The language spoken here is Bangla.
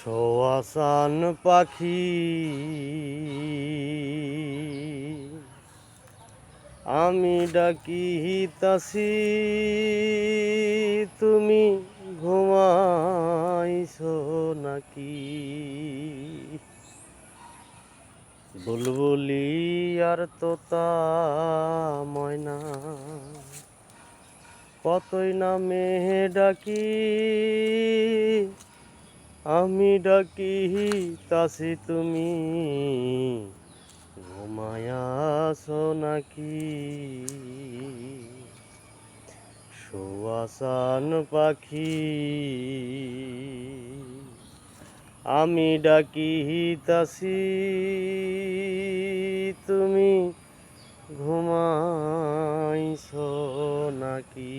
শোয়াসান পাখি আমি ডাকিতাছি, তুমি ঘুমাইছো নাকি? বুলবুলি আর তোতা ময়না কতই নামে ডাকি, আমি ডাকিতাছি, তুমি ঘুমায়াছো নাকি? শোয়াসান পাখি আমি ডাকিতাছি, তুমি ঘুমাইছো নাকি?